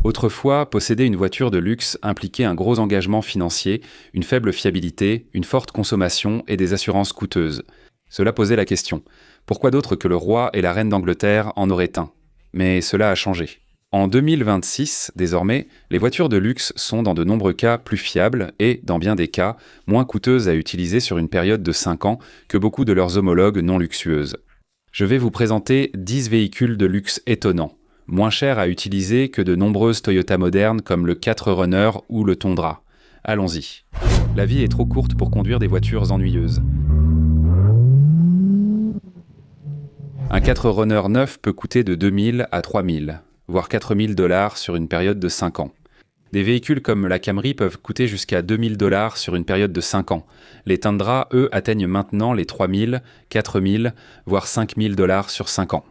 Autrefois, posséder une voiture de luxe impliquait un gros engagement financier, une faible fiabilité, une forte consommation et des assurances coûteuses. Cela posait la question. Pourquoi d'autres que le roi et la reine d'Angleterre en auraient un? Mais cela a changé. En 2026, désormais, les voitures de luxe sont dans de nombreux cas plus fiables et, dans bien des cas, moins coûteuses à utiliser sur une période de 5 ans que beaucoup de leurs homologues non luxueuses. Je vais vous présenter 10 véhicules de luxe étonnants, moins chers à utiliser que de nombreuses Toyota modernes comme le 4Runner ou le Tundra. Allons-y. La vie est trop courte pour conduire des voitures ennuyeuses. Un 4Runner neuf peut coûter de 2000 à 3000, voire 4000 $ sur une période de 5 ans. Des véhicules comme la Camry peuvent coûter jusqu'à 2000 $ sur une période de 5 ans. Les Tundra, eux, atteignent maintenant les 3000, 4000, voire 5000 $ sur 5 ans.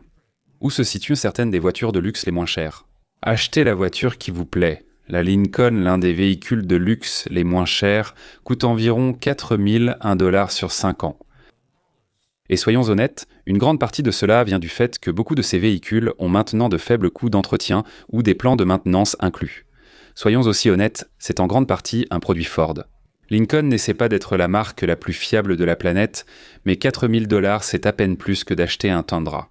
Où se situent certaines des voitures de luxe les moins chères? Achetez la voiture qui vous plaît. La Lincoln, l'un des véhicules de luxe les moins chers, coûte environ 4001 $ sur 5 ans. Et soyons honnêtes, une grande partie de cela vient du fait que beaucoup de ces véhicules ont maintenant de faibles coûts d'entretien ou des plans de maintenance inclus. Soyons aussi honnêtes, c'est en grande partie un produit Ford. Lincoln n'essaie pas d'être la marque la plus fiable de la planète, mais 4000 $, c'est à peine plus que d'acheter un Tundra.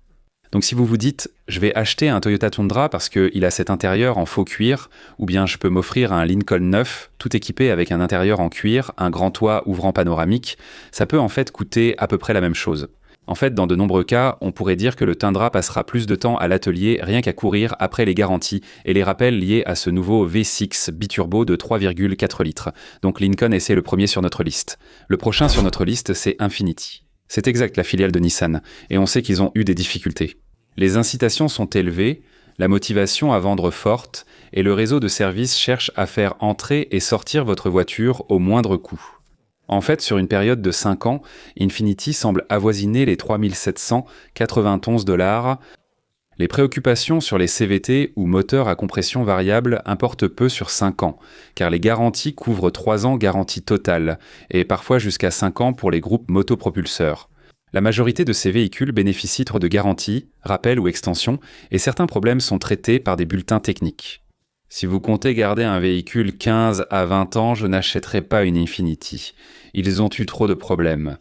Donc si vous vous dites « je vais acheter un Toyota Tundra parce qu'il a cet intérieur en faux cuir » ou bien « je peux m'offrir un Lincoln neuf, tout équipé avec un intérieur en cuir, un grand toit ouvrant panoramique », ça peut en fait coûter à peu près la même chose. En fait, dans de nombreux cas, on pourrait dire que le Tundra passera plus de temps à l'atelier rien qu'à courir après les garanties et les rappels liés à ce nouveau V6 biturbo de 3,4 litres. Donc Lincoln et c'est le premier sur notre liste. Le prochain sur notre liste, c'est Infiniti. C'est exact, la filiale de Nissan, et on sait qu'ils ont eu des difficultés. Les incitations sont élevées, la motivation à vendre forte, et le réseau de services cherche à faire entrer et sortir votre voiture au moindre coût. En fait, sur une période de 5 ans, Infiniti semble avoisiner les 3791 $. Les préoccupations sur les CVT ou moteurs à compression variable importent peu sur 5 ans, car les garanties couvrent 3 ans garantie totale, et parfois jusqu'à 5 ans pour les groupes motopropulseurs. La majorité de ces véhicules bénéficient de garanties, rappels ou extensions, et certains problèmes sont traités par des bulletins techniques. Si vous comptez garder un véhicule 15 à 20 ans, je n'achèterai pas une Infiniti. Ils ont eu trop de problèmes.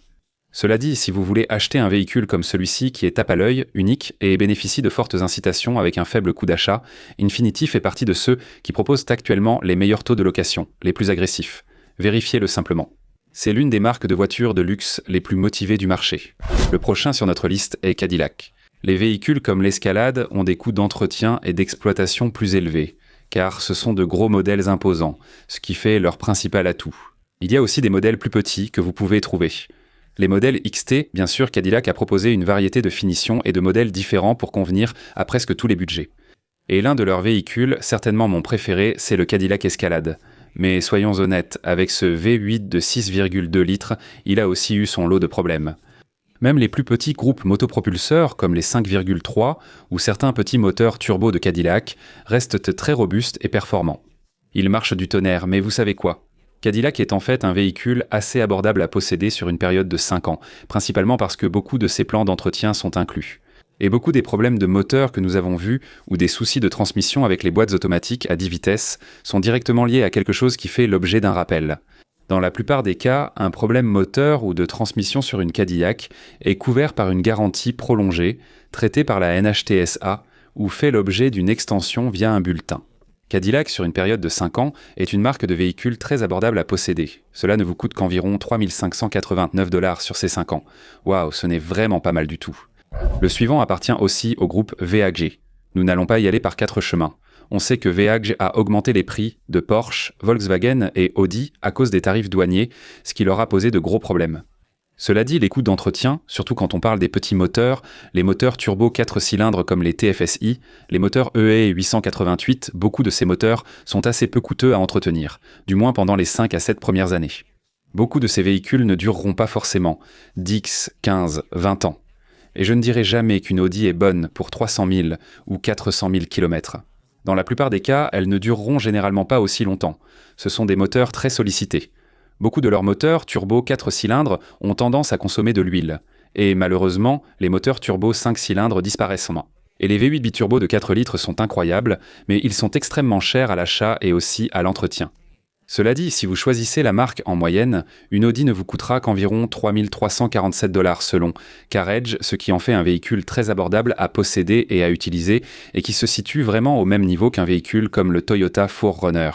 Cela dit, si vous voulez acheter un véhicule comme celui-ci qui est tape à l'œil, unique et bénéficie de fortes incitations avec un faible coût d'achat, Infiniti fait partie de ceux qui proposent actuellement les meilleurs taux de location, les plus agressifs. Vérifiez-le simplement. C'est l'une des marques de voitures de luxe les plus motivées du marché. Le prochain sur notre liste est Cadillac. Les véhicules comme l'Escalade ont des coûts d'entretien et d'exploitation plus élevés, car ce sont de gros modèles imposants, ce qui fait leur principal atout. Il y a aussi des modèles plus petits que vous pouvez trouver. Les modèles XT, bien sûr, Cadillac a proposé une variété de finitions et de modèles différents pour convenir à presque tous les budgets. Et l'un de leurs véhicules, certainement mon préféré, c'est le Cadillac Escalade. Mais soyons honnêtes, avec ce V8 de 6,2 litres, il a aussi eu son lot de problèmes. Même les plus petits groupes motopropulseurs, comme les 5,3 ou certains petits moteurs turbo de Cadillac, restent très robustes et performants. Ils marchent du tonnerre, mais vous savez quoi? Cadillac est en fait un véhicule assez abordable à posséder sur une période de 5 ans, principalement parce que beaucoup de ses plans d'entretien sont inclus. Et beaucoup des problèmes de moteur que nous avons vus ou des soucis de transmission avec les boîtes automatiques à 10 vitesses sont directement liés à quelque chose qui fait l'objet d'un rappel. Dans la plupart des cas, un problème moteur ou de transmission sur une Cadillac est couvert par une garantie prolongée, traitée par la NHTSA, ou fait l'objet d'une extension via un bulletin. Cadillac, sur une période de 5 ans, est une marque de véhicule très abordable à posséder. Cela ne vous coûte qu'environ 3589 $ sur ces 5 ans. Waouh, ce n'est vraiment pas mal du tout. Le suivant appartient aussi au groupe VAG. Nous n'allons pas y aller par 4 chemins. On sait que VAG a augmenté les prix de Porsche, Volkswagen et Audi à cause des tarifs douaniers, ce qui leur a posé de gros problèmes. Cela dit, les coûts d'entretien, surtout quand on parle des petits moteurs, les moteurs turbo 4 cylindres comme les TFSI, les moteurs EE 888, beaucoup de ces moteurs sont assez peu coûteux à entretenir, du moins pendant les 5 à 7 premières années. Beaucoup de ces véhicules ne dureront pas forcément 10, 15, 20 ans. Et je ne dirai jamais qu'une Audi est bonne pour 300 000 ou 400 000 km. Dans la plupart des cas, elles ne dureront généralement pas aussi longtemps. Ce sont des moteurs très sollicités. Beaucoup de leurs moteurs turbo 4 cylindres ont tendance à consommer de l'huile. Et malheureusement, les moteurs turbo 5 cylindres disparaissent. Et les V8 biturbo de 4 litres sont incroyables, mais ils sont extrêmement chers à l'achat et aussi à l'entretien. Cela dit, si vous choisissez la marque en moyenne, une Audi ne vous coûtera qu'environ 3 347 $ selon Carriage, ce qui en fait un véhicule très abordable à posséder et à utiliser et qui se situe vraiment au même niveau qu'un véhicule comme le Toyota 4Runner.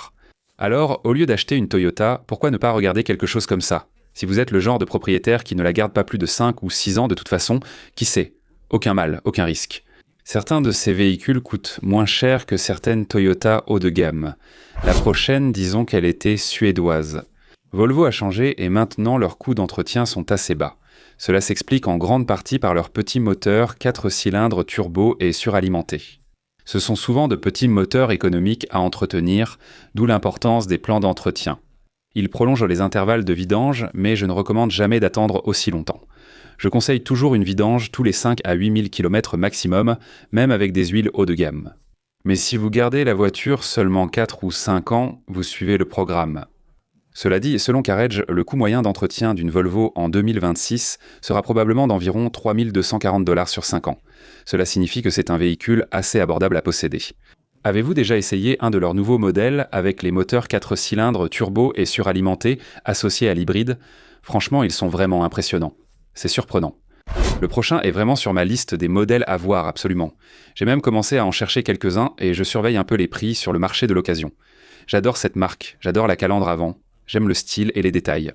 Alors, au lieu d'acheter une Toyota, pourquoi ne pas regarder quelque chose comme ça? Si vous êtes le genre de propriétaire qui ne la garde pas plus de 5 ou 6 ans de toute façon, qui sait? Aucun mal, aucun risque. Certains de ces véhicules coûtent moins cher que certaines Toyota haut de gamme. La prochaine, disons qu'elle était suédoise. Volvo a changé et maintenant leurs coûts d'entretien sont assez bas. Cela s'explique en grande partie par leurs petits moteurs 4 cylindres turbo et suralimentés. Ce sont souvent de petits moteurs économiques à entretenir, d'où l'importance des plans d'entretien. Ils prolongent les intervalles de vidange, mais je ne recommande jamais d'attendre aussi longtemps. Je conseille toujours une vidange tous les 5 à 8 000 km maximum, même avec des huiles haut de gamme. Mais si vous gardez la voiture seulement 4 ou 5 ans, vous suivez le programme. Cela dit, selon Carriage, le coût moyen d'entretien d'une Volvo en 2026 sera probablement d'environ 3 240 $ sur 5 ans. Cela signifie que c'est un véhicule assez abordable à posséder. Avez-vous déjà essayé un de leurs nouveaux modèles avec les moteurs 4 cylindres turbo et suralimentés associés à l'hybride? Franchement, ils sont vraiment impressionnants. C'est surprenant. Le prochain est vraiment sur ma liste des modèles à voir absolument. J'ai même commencé à en chercher quelques-uns et je surveille un peu les prix sur le marché de l'occasion. J'adore cette marque, j'adore la calandre avant, j'aime le style et les détails.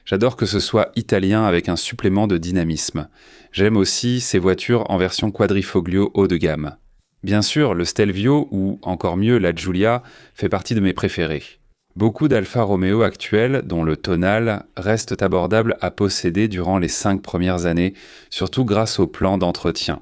J'adore que ce soit italien avec un supplément de dynamisme. J'aime aussi ces voitures en version quadrifoglio haut de gamme. Bien sûr, le Stelvio ou encore mieux la Giulia fait partie de mes préférés. Beaucoup d'Alfa Romeo actuels, dont le Tonal, restent abordables à posséder durant les 5 premières années, surtout grâce au plan d'entretien.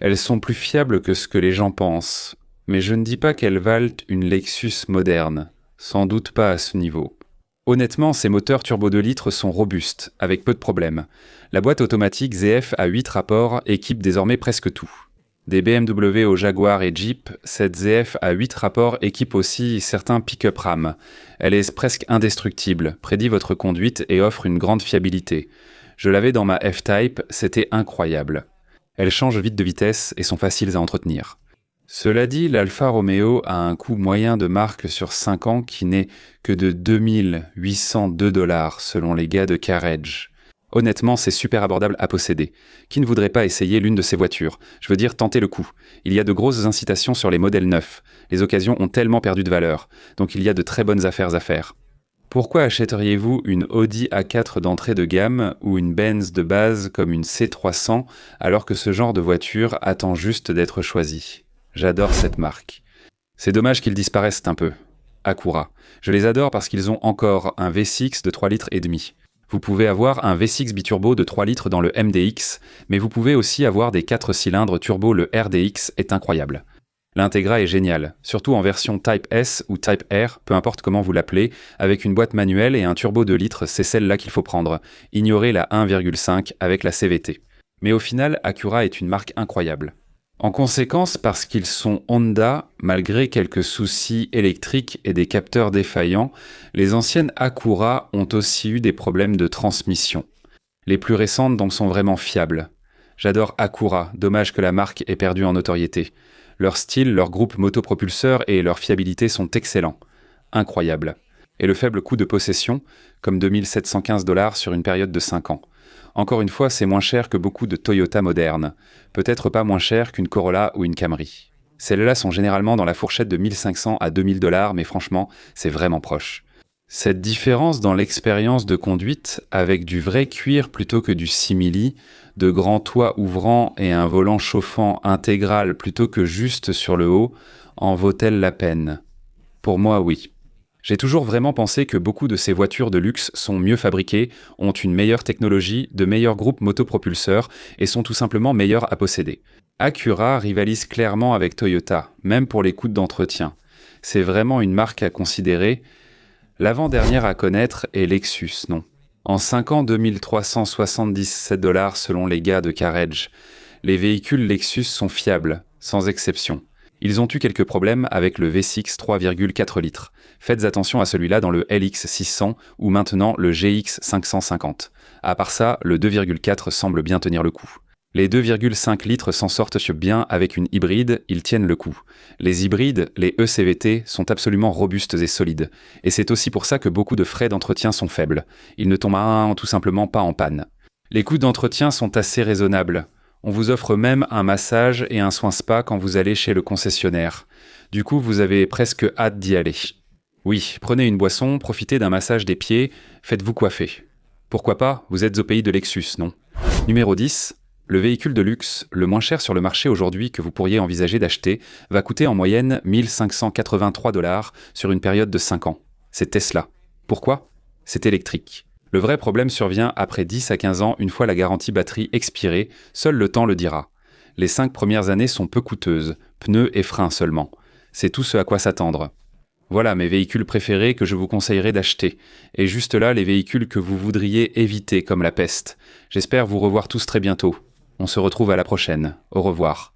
Elles sont plus fiables que ce que les gens pensent, mais je ne dis pas qu'elles valent une Lexus moderne, sans doute pas à ce niveau. Honnêtement, ces moteurs turbo 2 litres sont robustes, avec peu de problèmes. La boîte automatique ZF à 8 rapports équipe désormais presque tout. Des BMW au Jaguar et Jeep, cette ZF à 8 rapports équipe aussi certains pick-up RAM. Elle est presque indestructible, prédit votre conduite et offre une grande fiabilité. Je l'avais dans ma F-Type, c'était incroyable. Elles changent vite de vitesse et sont faciles à entretenir. Cela dit, l'Alfa Romeo a un coût moyen de marque sur 5 ans qui n'est que de 2 802 $ selon les gars de Carriage. Honnêtement, c'est super abordable à posséder. Qui ne voudrait pas essayer l'une de ces voitures? Je veux dire, tenter le coup. Il y a de grosses incitations sur les modèles neufs. Les occasions ont tellement perdu de valeur. Donc il y a de très bonnes affaires à faire. Pourquoi achèteriez-vous une Audi A4 d'entrée de gamme ou une Benz de base comme une C300 alors que ce genre de voiture attend juste d'être choisi? J'adore cette marque. C'est dommage qu'ils disparaissent un peu. Acura. Je les adore parce qu'ils ont encore un V6 de 3 litres et demi. Vous pouvez avoir un V6 biturbo de 3 litres dans le MDX, mais vous pouvez aussi avoir des 4 cylindres turbo. Le RDX est incroyable. L'Integra est génial, surtout en version Type S ou Type R, peu importe comment vous l'appelez, avec une boîte manuelle et un turbo 2 litres, c'est celle-là qu'il faut prendre. Ignorez la 1,5 avec la CVT. Mais au final, Acura est une marque incroyable. En conséquence, parce qu'ils sont Honda, malgré quelques soucis électriques et des capteurs défaillants, les anciennes Acura ont aussi eu des problèmes de transmission. Les plus récentes donc sont vraiment fiables. J'adore Acura, dommage que la marque ait perdu en notoriété. Leur style, leur groupe motopropulseur et leur fiabilité sont excellents. Incroyables. Et le faible coût de possession, comme 2 715 $ sur une période de 5 ans. Encore une fois, c'est moins cher que beaucoup de Toyota modernes. Peut-être pas moins cher qu'une Corolla ou une Camry. Celles-là sont généralement dans la fourchette de 1 500 à 2 000 $, mais franchement, c'est vraiment proche. Cette différence dans l'expérience de conduite, avec du vrai cuir plutôt que du simili, de grands toits ouvrants et un volant chauffant intégral plutôt que juste sur le haut, en vaut-elle la peine? Pour moi, oui. J'ai toujours vraiment pensé que beaucoup de ces voitures de luxe sont mieux fabriquées, ont une meilleure technologie, de meilleurs groupes motopropulseurs et sont tout simplement meilleures à posséder. Acura rivalise clairement avec Toyota, même pour les coûts d'entretien. C'est vraiment une marque à considérer. L'avant-dernière à connaître est Lexus, non? En 5 ans, 2 377 $ selon les gars de Carriage. Les véhicules Lexus sont fiables, sans exception. Ils ont eu quelques problèmes avec le V6 3,4 litres. Faites attention à celui-là dans le LX 600 ou maintenant le GX 550. À part ça, le 2,4 semble bien tenir le coup. Les 2,5 litres s'en sortent bien avec une hybride, ils tiennent le coup. Les hybrides, les ECVT, sont absolument robustes et solides. Et c'est aussi pour ça que beaucoup de frais d'entretien sont faibles. Ils ne tombent tout simplement pas en panne. Les coûts d'entretien sont assez raisonnables. On vous offre même un massage et un soin spa quand vous allez chez le concessionnaire. Du coup, vous avez presque hâte d'y aller. Oui, prenez une boisson, profitez d'un massage des pieds, faites-vous coiffer. Pourquoi pas, vous êtes au pays de Lexus, non? Numéro 10. Le véhicule de luxe, le moins cher sur le marché aujourd'hui que vous pourriez envisager d'acheter, va coûter en moyenne 1583 $ sur une période de 5 ans. C'est Tesla. Pourquoi? C'est électrique. Le vrai problème survient après 10 à 15 ans une fois la garantie batterie expirée, seul le temps le dira. Les 5 premières années sont peu coûteuses, pneus et freins seulement. C'est tout ce à quoi s'attendre. Voilà mes véhicules préférés que je vous conseillerais d'acheter. Et juste là, les véhicules que vous voudriez éviter comme la peste. J'espère vous revoir tous très bientôt. On se retrouve à la prochaine. Au revoir.